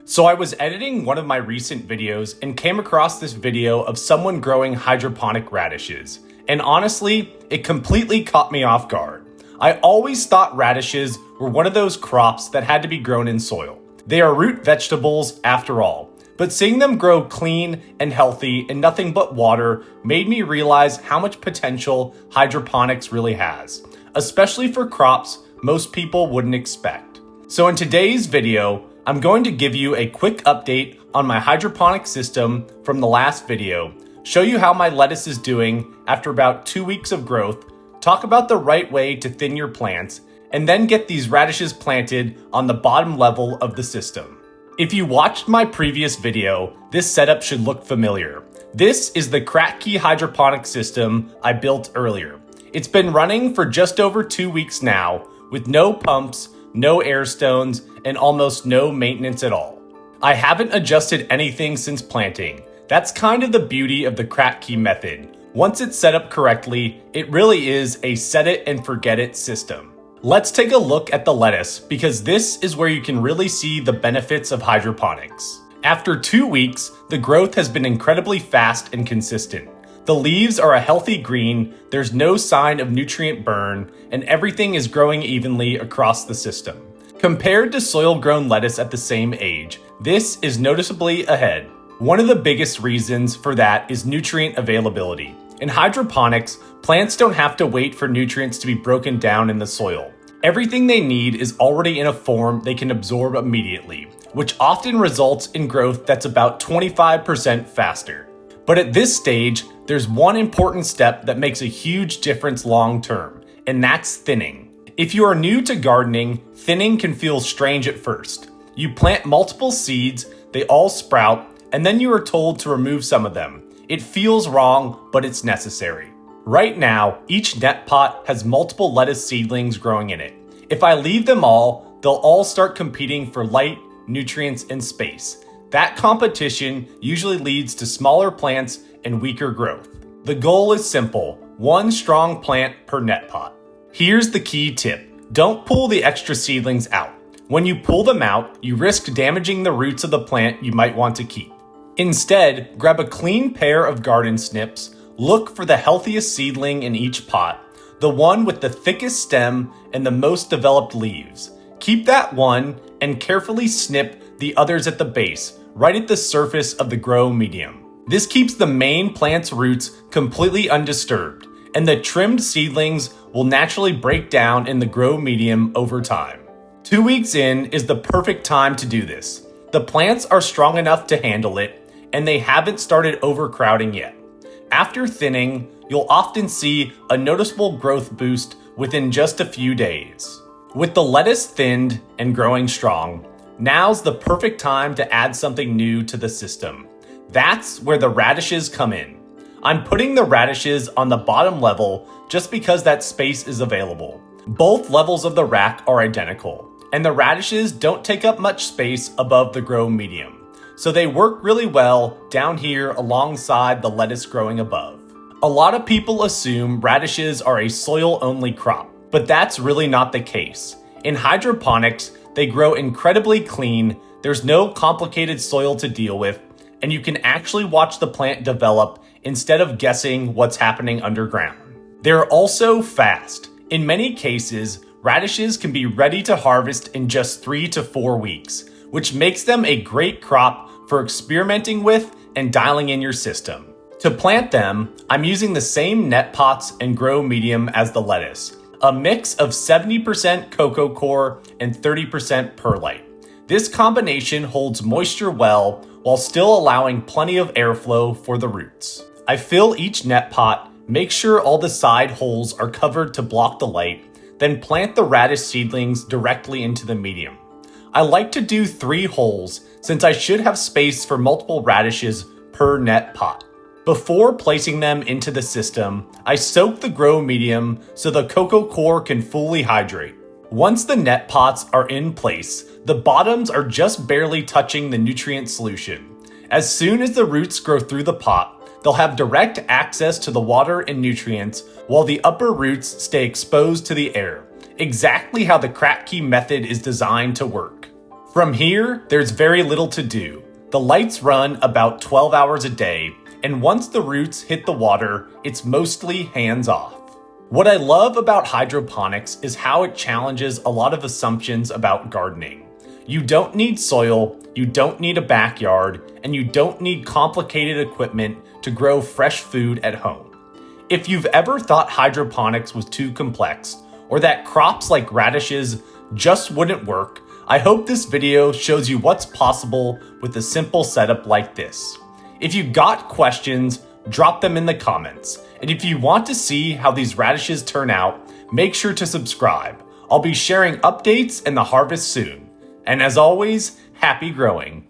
So I was editing one of my recent videos and came across this video of someone growing hydroponic radishes. And honestly, it completely caught me off guard. I always thought radishes were one of those crops that had to be grown in soil. They are root vegetables after all. But seeing them grow clean and healthy in nothing but water made me realize how much potential hydroponics really has, especially for crops most people wouldn't expect. So in today's video, I'm going to give you a quick update on my hydroponic system from the last video, show you how my lettuce is doing after about 2 weeks of growth, talk about the right way to thin your plants, and then get these radishes planted on the bottom level of the system. If you watched my previous video, this setup should look familiar. This is the Kratky hydroponic system I built earlier. It's been running for just over 2 weeks now, with no pumps, no air stones, and almost no maintenance at all. I haven't adjusted anything since planting. That's kind of the beauty of the Kratky method. Once it's set up correctly, it really is a set it and forget it system. Let's take a look at the lettuce because this is where you can really see the benefits of hydroponics. After 2 weeks, the growth has been incredibly fast and consistent. The leaves are a healthy green, there's no sign of nutrient burn, and everything is growing evenly across the system. Compared to soil-grown lettuce at the same age, this is noticeably ahead. One of the biggest reasons for that is nutrient availability. In hydroponics, plants don't have to wait for nutrients to be broken down in the soil. Everything they need is already in a form they can absorb immediately, which often results in growth that's about 25% faster. But at this stage, there's one important step that makes a huge difference long term, and that's thinning. If you are new to gardening, thinning can feel strange at first. You plant multiple seeds, they all sprout, and then you are told to remove some of them. It feels wrong, but it's necessary. Right now, each net pot has multiple lettuce seedlings growing in it. If I leave them all, they'll all start competing for light, nutrients, and space. That competition usually leads to smaller plants and weaker growth. The goal is simple, one strong plant per net pot. Here's the key tip. Don't pull the extra seedlings out. When you pull them out, you risk damaging the roots of the plant you might want to keep. Instead, grab a clean pair of garden snips, look for the healthiest seedling in each pot, the one with the thickest stem and the most developed leaves. Keep that one and carefully snip the others at the base, right at the surface of the grow medium. This keeps the main plant's roots completely undisturbed, and the trimmed seedlings will naturally break down in the grow medium over time. 2 weeks in is the perfect time to do this. The plants are strong enough to handle it, and they haven't started overcrowding yet. After thinning, you'll often see a noticeable growth boost within just a few days. With the lettuce thinned and growing strong, now's the perfect time to add something new to the system. That's where the radishes come in. I'm putting the radishes on the bottom level just because that space is available. Both levels of the rack are identical, and the radishes don't take up much space above the grow medium. So they work really well down here alongside the lettuce growing above. A lot of people assume radishes are a soil-only crop, but that's really not the case. In hydroponics, they grow incredibly clean, there's no complicated soil to deal with, and you can actually watch the plant develop instead of guessing what's happening underground. They're also fast. In many cases, radishes can be ready to harvest in just 3 to 4 weeks, which makes them a great crop for experimenting with and dialing in your system. To plant them, I'm using the same net pots and grow medium as the lettuce, a mix of 70% cocoa coir and 30% perlite. This combination holds moisture well while still allowing plenty of airflow for the roots. I fill each net pot, make sure all the side holes are covered to block the light, then plant the radish seedlings directly into the medium. I like to do 3 holes since I should have space for multiple radishes per net pot. Before placing them into the system, I soak the grow medium so the cocoa coir can fully hydrate. Once the net pots are in place, the bottoms are just barely touching the nutrient solution. As soon as the roots grow through the pot, they'll have direct access to the water and nutrients while the upper roots stay exposed to the air. Exactly how the Kratky method is designed to work. From here, there's very little to do. The lights run about 12 hours a day, and once the roots hit the water, it's mostly hands-off. What I love about hydroponics is how it challenges a lot of assumptions about gardening. You don't need soil, you don't need a backyard, and you don't need complicated equipment to grow fresh food at home. If you've ever thought hydroponics was too complex, or that crops like radishes just wouldn't work, I hope this video shows you what's possible with a simple setup like this. If you got questions, drop them in the comments. And if you want to see how these radishes turn out, make sure to subscribe. I'll be sharing updates and the harvest soon. And as always, happy growing.